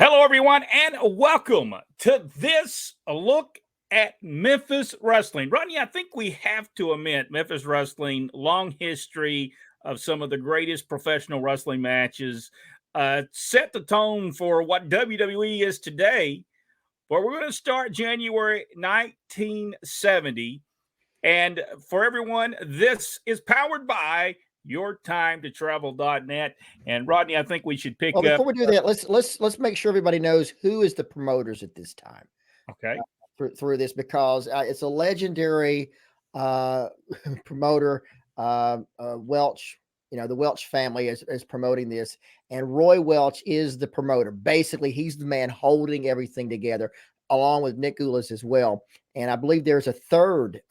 Hello, everyone, and welcome to this look at Memphis wrestling. Rodney, I think we have to admit Memphis wrestling, long history of some of the greatest professional wrestling matches, set the tone for what WWE is today. But we're going to start January 1970. And for everyone, this is powered by yourtimetotravel.net. And Rodney, I think we should Well, pick up. before we do that, let's make sure everybody knows who is the promoters at this time Okay. through this because it's a legendary uh, promoter, Welch. You know, the Welch family is promoting this, and Roy Welch is the promoter. Basically, he's the man holding everything together, along with Nick Gulas as well. And I believe there's a third,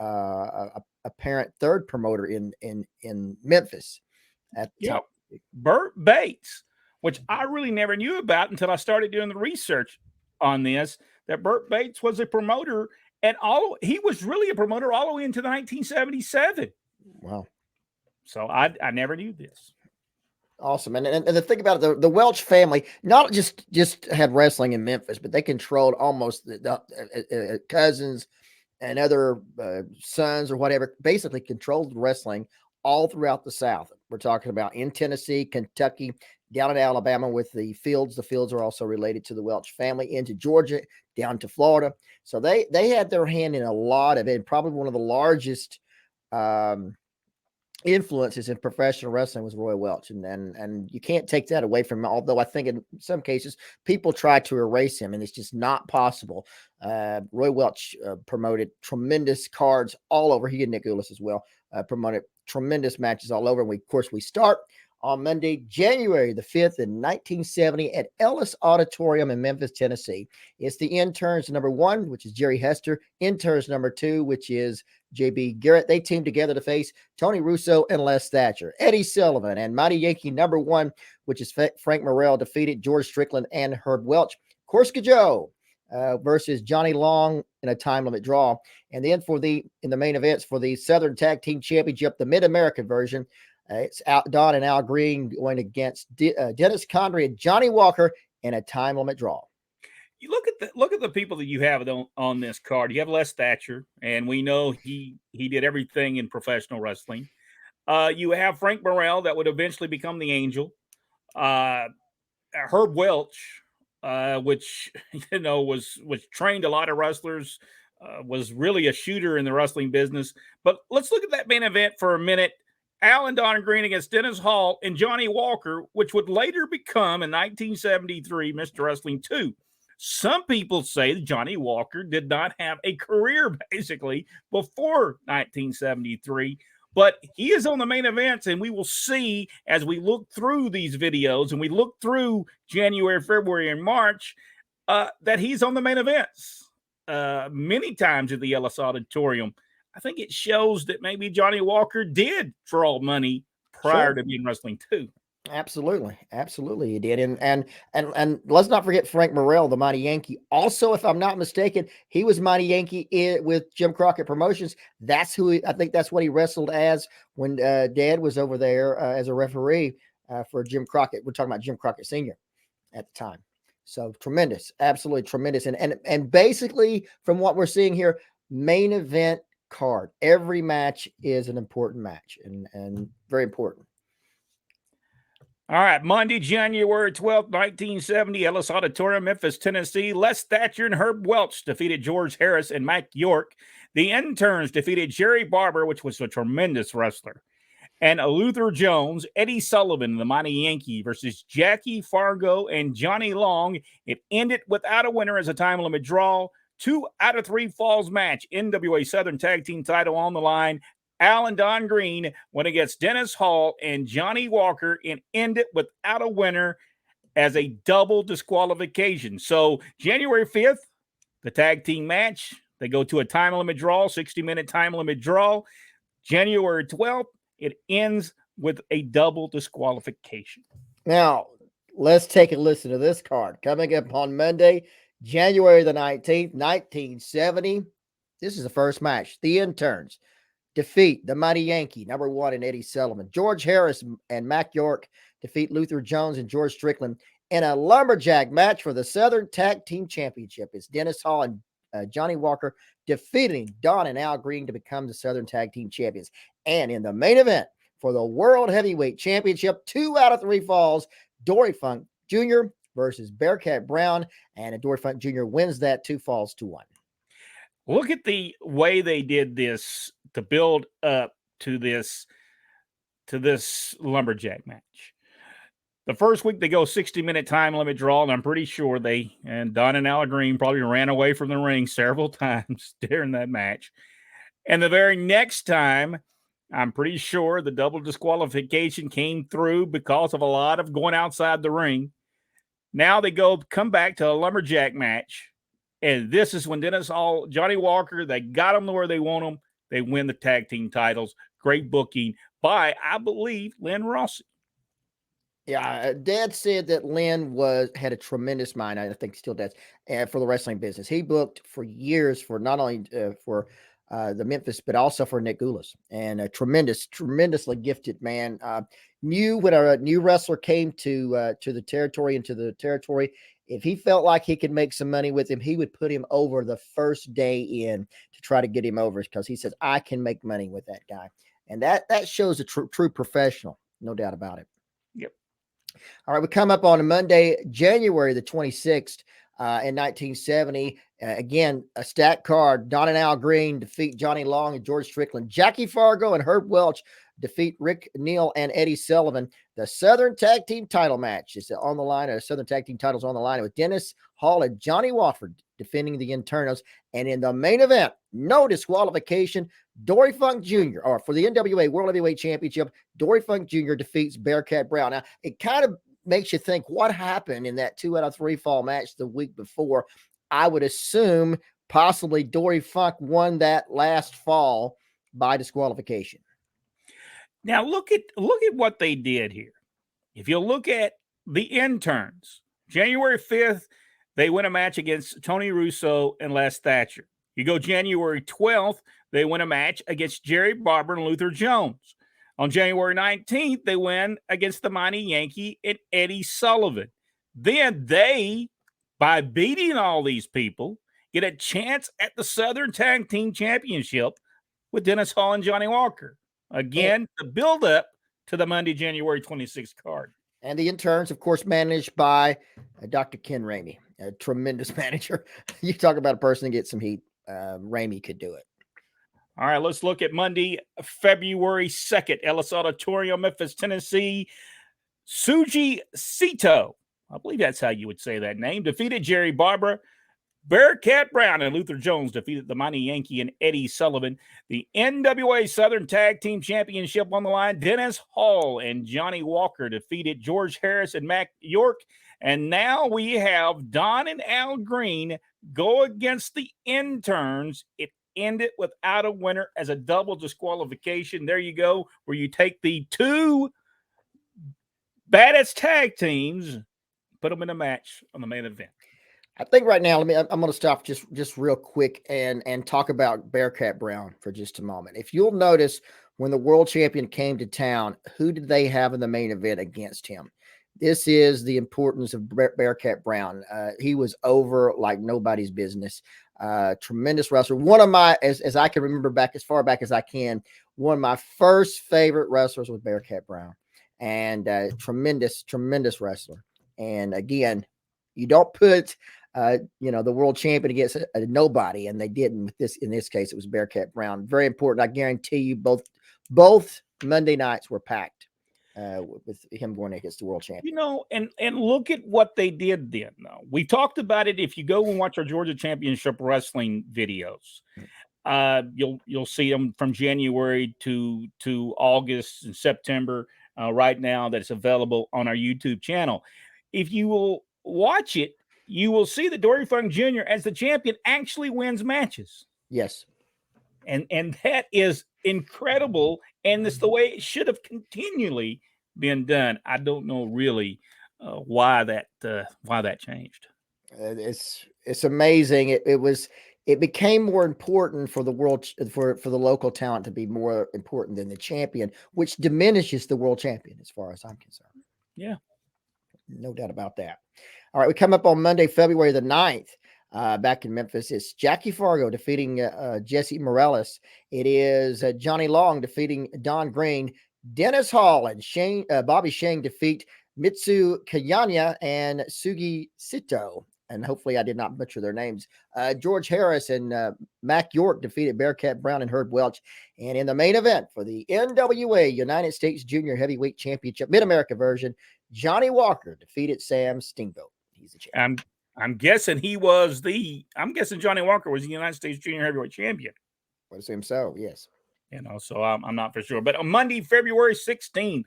apparent third promoter in Memphis at the time. Burt Bates, which I really never knew about until I started doing the research on this, that Burt Bates was a promoter and he was really a promoter all the way into 1977. Wow. So I never knew this. Awesome. And the thing about it, the Welch family, not just had wrestling in Memphis, but they controlled almost the cousins and other sons or whatever, basically controlled wrestling all throughout the South. We're talking about in Tennessee, Kentucky, down in Alabama with the Fields. The Fields are also related to the Welch family, into Georgia, down to Florida. So they had their hand in a lot of it. Probably one of the largest influences in professional wrestling was Roy Welch, and you can't take that away from him. Although I think in some cases people try to erase him, and it's just not possible. Roy Welch promoted tremendous cards all over. He and Nick Gulas as well promoted tremendous matches all over. And we start on Monday, January the 5th in 1970 at Ellis Auditorium in Memphis, Tennessee. It's the interns number 1, which is Jerry Hester. Interns number 2, which is J.B. Garrett. They teamed together to face Tony Russo and Les Thatcher. Eddie Sullivan and Mighty Yankee number 1, which is Frank Morrell, defeated George Strickland and Herb Welch. Corsica Joe versus Johnny Long in a time limit draw. And then in the main events for the Southern Tag Team Championship, the Mid-American version, it's Don and Al Green going against Dennis Condrey and Johnny Walker in a time limit draw. You look at the people that you have on this card. You have Les Thatcher, and we know he did everything in professional wrestling. You have Frank Morrell, that would eventually become the Angel. Herb Welch, which was trained a lot of wrestlers, was really a shooter in the wrestling business. But let's look at that main event for a minute. Al and Don Green against Dennis Hall and Johnny Walker, which would later become in 1973 Mr. Wrestling 2. Some people say that Johnny Walker did not have a career basically before 1973, but he is on the main events, and we will see as we look through these videos and we look through January, February, and March that he's on the main events many times at the Ellis Auditorium. I think it shows that maybe Johnny Walker did draw money prior to being wrestling too. Absolutely, he did, and let's not forget Frank Morrell, the Mighty Yankee. Also, if I'm not mistaken, he was Mighty Yankee with Jim Crockett Promotions. That's I think that's what he wrestled as when Dad was over there as a referee for Jim Crockett. We're talking about Jim Crockett Sr. at the time. So tremendous, absolutely tremendous, and basically from what we're seeing here, main event card. Every match is an important match and very important. All right, Monday, January 12th, 1970, Ellis Auditorium, Memphis, Tennessee. Les Thatcher and Herb Welch defeated George Harris and Mike York. The interns defeated Jerry Barber, which was a tremendous wrestler, and Luther Jones. Eddie Sullivan, the Mighty Yankee, versus Jackie Fargo and Johnny Long. It ended without a winner as a time limit draw. 2 out of 3 falls match. NWA Southern Tag Team title on the line. Al and Don Green went against Dennis Hall and Johnny Walker and ended without a winner as a double disqualification. So January 5th, the tag team match, they go to a time limit draw, 60-minute time limit draw. January 12th, it ends with a double disqualification. Now, let's take a listen to this card. Coming up on Monday, January the 19th, 1970. This is the first match. The interns defeat the Mighty Yankee, number 1, and Eddie Sullivan. George Harris and Mac York defeat Luther Jones and George Strickland In a lumberjack match for the Southern Tag Team Championship, it's Dennis Hall and Johnny Walker defeating Don and Al Green to become the Southern Tag Team Champions. And in the main event for the World Heavyweight Championship, 2 out of 3 falls, Dory Funk Jr. versus Bearcat Brown, and Dory Funk Jr. wins that 2 falls to 1. Look at the way they did this to build up to this lumberjack match. The first week they go 60-minute time limit draw, and I'm pretty sure Don and Al Green probably ran away from the ring several times during that match. And the very next time, I'm pretty sure the double disqualification came through because of a lot of going outside the ring. Now they come back to a lumberjack match, and this is when Dennis Hall, Johnny Walker, they got them to where they want them. They win the tag team titles. Great booking by, I believe, Lynn Rossi. Yeah, Dad said that Lynn had a tremendous mind. I think still does, for the wrestling business. He booked for years for not only for the Memphis, but also for Nick Goulas, and a tremendously gifted man. Knew when a new wrestler came to the territory, if he felt like he could make some money with him, he would put him over the first day in to try to get him over, because he says, I can make money with that guy. And that shows a true professional, no doubt about it. Yep. All right, we come up on a Monday, January the 26th, in 1970. Again, a stacked card. Don and Al Green defeat Johnny Long and George Strickland. Jackie Fargo and Herb Welch defeat Rick Neal and Eddie Sullivan. The Southern Tag Team title match is on the line. Southern Tag Team titles on the line, with Dennis Hall and Johnny Wofford defending the Internos. And in the main event, no disqualification, Dory Funk Jr., or for the NWA World Heavyweight Championship, Dory Funk Jr. defeats Bearcat Brown. Now, it kind of makes you think what happened in that 2 out of 3 fall match the week before. I would assume possibly Dory Funk won that last fall by disqualification. Now look at what they did here. If you look at the interns, January 5th, they win a match against Tony Russo and Les Thatcher. You go January 12th, they win a match against Jerry Barber and Luther Jones. On January 19th, they win against the Mighty Yankee and Eddie Sullivan. Then they, by beating all these people, get a chance at the Southern Tag Team Championship with Dennis Hall and Johnny Walker. Again, the build up to the Monday, January 26th card. And the interns, of course, managed by Dr. Ken Ramey, a tremendous manager. You talk about a person that gets some heat. Ramey could do it. All right, let's look at Monday, February 2nd, Ellis Auditorium, Memphis, Tennessee. Suji Sito, I believe that's how you would say that name, defeated Jerry Barber. Bearcat Brown and Luther Jones defeated the Mighty Yankee and Eddie Sullivan. The NWA Southern Tag Team Championship on the line. Dennis Hall and Johnny Walker defeated George Harris and Mac York. And now we have Don and Al Green go against the interns. It ended without a winner as a double disqualification. There you go, where you take the 2 baddest tag teams, put them in a match on the main event. I think right now, I'm going to stop just real quick and talk about Bearcat Brown for just a moment. If you'll notice, when the world champion came to town, who did they have in the main event against him? This is the importance of Bearcat Brown. He was over like nobody's business. Tremendous wrestler. One of my, as I can remember back, as far back as I can, one of my first favorite wrestlers was Bearcat Brown, and tremendous wrestler. And again, you don't put the world champion against a nobody, and they didn't with this. In this case, it was Bearcat Brown. Very important. I guarantee you, both Monday nights were packed with him going against the world champion. And look at what they did then. Though we talked about it. If you go and watch our Georgia Championship Wrestling videos, you'll see them from January to August and September. Right now, that's available on our YouTube channel. If you will watch it, you will see that Dory Funk Jr. as the champion actually wins matches. Yes. And that is incredible. And it's the way it should have continually been done. I don't know really why that changed. It's amazing. It became more important for the world, for the local talent to be more important than the champion, which diminishes the world champion as far as I'm concerned. Yeah. No doubt about that. All right, we come up on Monday, February the 9th. Back in Memphis, it's Jackie Fargo defeating Jesse Morales. It is Johnny Long defeating Don Green. Dennis Hall and Bobby Shane defeat Mitsu Kayanya and Sugi Sito. And hopefully I did not butcher their names. George Harris and Mac York defeated Bearcat Brown and Herb Welch. And in the main event for the NWA United States Junior Heavyweight Championship Mid-America version, Johnny Walker defeated Sam Steamboat. He's the champion. I'm guessing I'm guessing Johnny Walker was the United States Junior Heavyweight Champion. I would assume so, yes. So I'm not for sure. But on Monday, February 16th,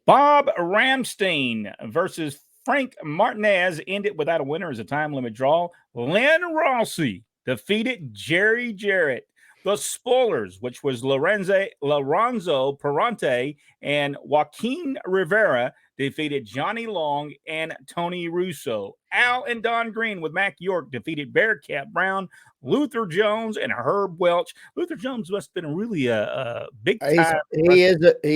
Bob Ramstein versus Frank Martinez ended without a winner as a time limit draw. Lynn Rossi defeated Jerry Jarrett. The Spoilers, which was Lorenzo Perante and Joaquin Rivera, defeated Johnny Long and Tony Russo. Al and Don Green with Mac York defeated Bearcat Brown, Luther Jones, and Herb Welch. Luther Jones must have been really a big time. He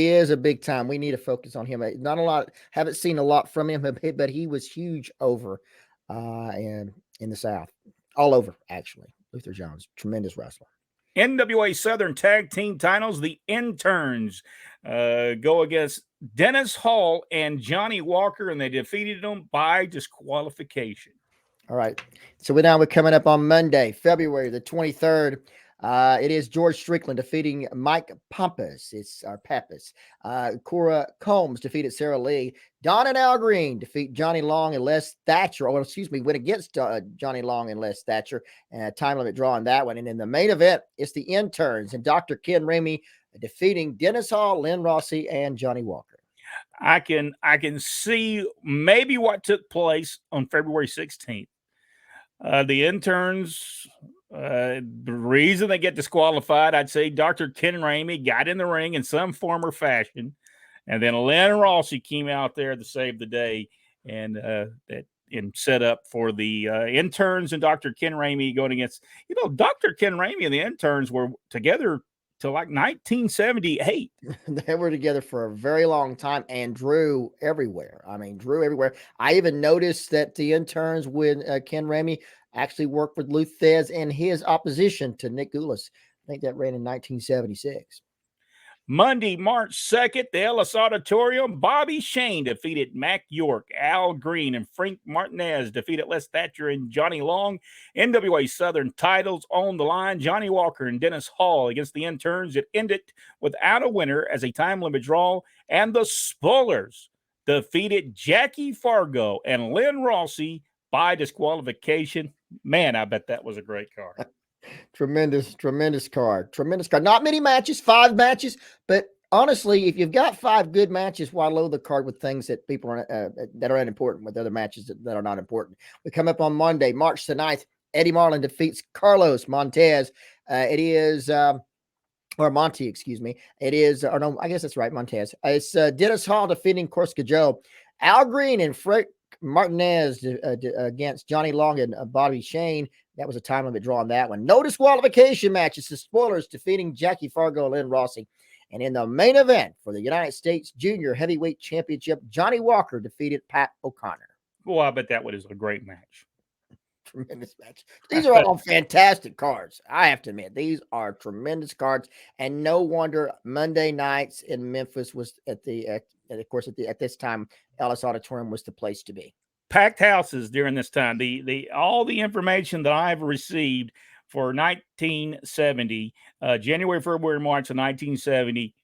is a big time. We need to focus on him. Not a lot. Haven't seen a lot from him, but he was huge over in the South, all over actually. Luther Jones, tremendous wrestler. NWA Southern Tag Team Titles, the Interns go against Dennis Hall and Johnny Walker, and they defeated them by disqualification. All right. So we're coming up on Monday, February the 23rd. It is George Strickland defeating Mike Pampas. It's our Pappas. Cora Combs defeated Sarah Lee. Don and Al Green defeat Johnny Long and Les Thatcher. Went against Johnny Long and Les Thatcher. Time limit draw on that one. And in the main event, it's the Interns and Dr. Ken Ramey defeating Dennis Hall, Lynn Rossi, and Johnny Walker. I can see maybe what took place on February 16th. The Interns, the reason they get disqualified, I'd say Dr. Ken Ramey got in the ring in some form or fashion, and then Lynn Rossi came out there to save the day and set up for the Interns and Dr. Ken Ramey going against, Dr. Ken Ramey and the Interns were together till like 1978. They were together for a very long time and drew everywhere. I even noticed that the Interns with Ken Ramey actually worked with Lou Thez in his opposition to Nick Goulas. I think that ran in 1976. Monday, March 2nd, the Ellis Auditorium, Bobby Shane defeated Mac York. Al Green and Frank Martinez defeated Les Thatcher and Johnny Long. NWA Southern titles on the line. Johnny Walker and Dennis Hall against the Interns. It ended without a winner as a time limit draw. And the Spoilers defeated Jackie Fargo and Lynn Rossi by disqualification. Man, I bet that was a great card. Tremendous card. Not many matches, 5 matches, but honestly, if you've got 5 good matches, why load the card with things that people are that are unimportant with other matches that are not important? We come up on Monday, March the 9th. Eddie Marlin defeats Carlos Montez. Monty, excuse me. It is, or no, I guess that's right, Montez. It's Dennis Hall defeating Corsica Joe. Al Green and Frank Martinez against Johnny Long and Bobby Shane. That was a time limit draw on that one. No disqualification matches. The Spoilers defeating Jackie Fargo and Lynn Rossi. And in the main event for the United States Junior Heavyweight Championship, Johnny Walker defeated Pat O'Connor. Well, I bet that was a great match. Tremendous match. These are all fantastic cards. I have to admit, these are tremendous cards. And no wonder Monday nights in Memphis was at this time, Ellis Auditorium was the place to be. Packed houses during this time. All the information that I've received for 1970, January, February, March of 1970,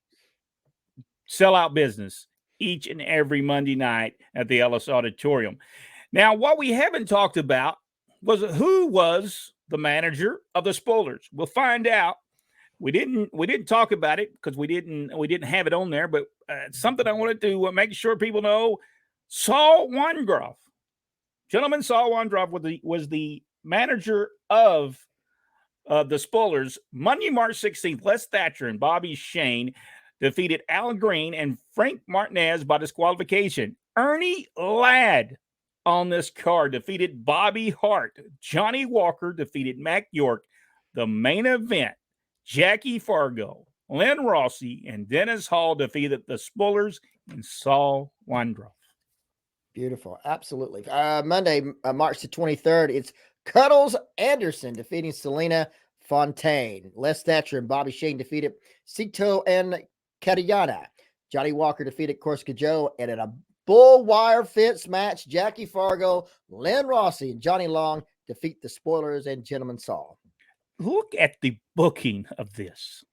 sellout business each and every Monday night at the Ellis Auditorium. Now, what we haven't talked about was who was the manager of the Spoilers. We'll find out. We didn't talk about it because we didn't have it on there, but something I wanted to make sure people know. Saul Weingroff. Gentleman Saul Weingroff was the manager of the Spoilers. Monday, March 16th, Les Thatcher and Bobby Shane defeated Al Green and Frank Martinez by disqualification. Ernie Ladd on this card defeated Bobby Hart. Johnny Walker defeated Mac York. The main event, Jackie Fargo, Lynn Rossi, and Dennis Hall defeated the Spoilers and Saul Weingroff. Beautiful. Absolutely. Monday, March the 23rd, it's Cuddles Anderson defeating Selena Fontaine. Les Thatcher and Bobby Shane defeated Sito and Katayana. Johnny Walker defeated Corsica Joe. And in a bull wire fence match, Jackie Fargo, Lynn Rossi, and Johnny Long defeat the Spoilers and Gentleman Saul. Look at the booking of this.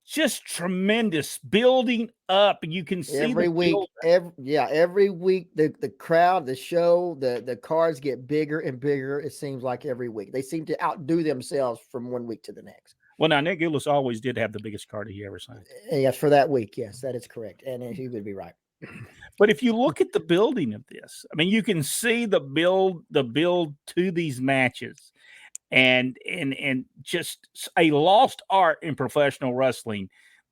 Just tremendous building up. You can see every week, every week the crowd, the show, the cards get bigger and bigger. It seems like every week they seem to outdo themselves from one week to the next. Well, now Nick Goulas always did have the biggest card he ever signed. Yes, for that week, yes, that is correct, and he would be right. But if you look at the building of this, I mean, you can see the build to these matches, and just a lost art in professional wrestling.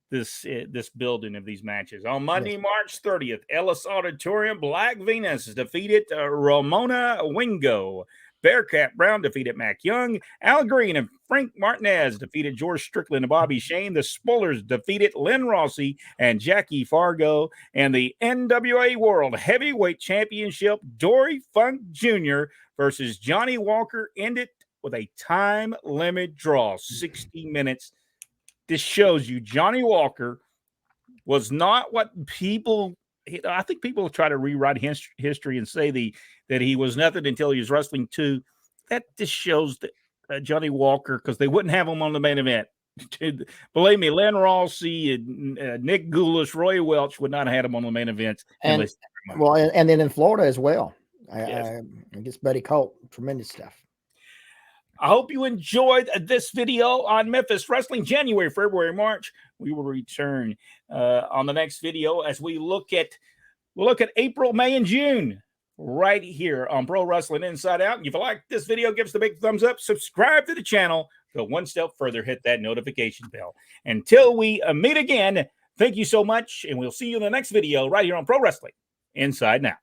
This building of these matches on Monday, March 30th, Ellis Auditorium. Black Venus defeated Ramona Wingo. Bearcat Brown defeated Mac Young. Al Green and Frank Martinez defeated George Strickland and Bobby Shane. The Spoilers defeated Lynn Rossi and Jackie Fargo. And the NWA World Heavyweight Championship, Dory Funk Jr. versus Johnny Walker ended with a time limit draw, 60 minutes. This shows you Johnny Walker was not what people, I think people try to rewrite history and say that he was nothing until he was wrestling 2. That just shows that Johnny Walker, because they wouldn't have him on the main event. Believe me, Len Rossi and Nick Goulas, Roy Welch would not have had him on the main events. And then in Florida as well. I guess Buddy Colt, tremendous stuff. I hope you enjoyed this video on Memphis Wrestling. January, February, March. We will return on the next video as we'll look at April, May, and June right here on Pro Wrestling Inside Out. And if you like this video, give us the big thumbs up. Subscribe to the channel. Go one step further. Hit that notification bell. Until we meet again, thank you so much, and we'll see you in the next video right here on Pro Wrestling Inside Now.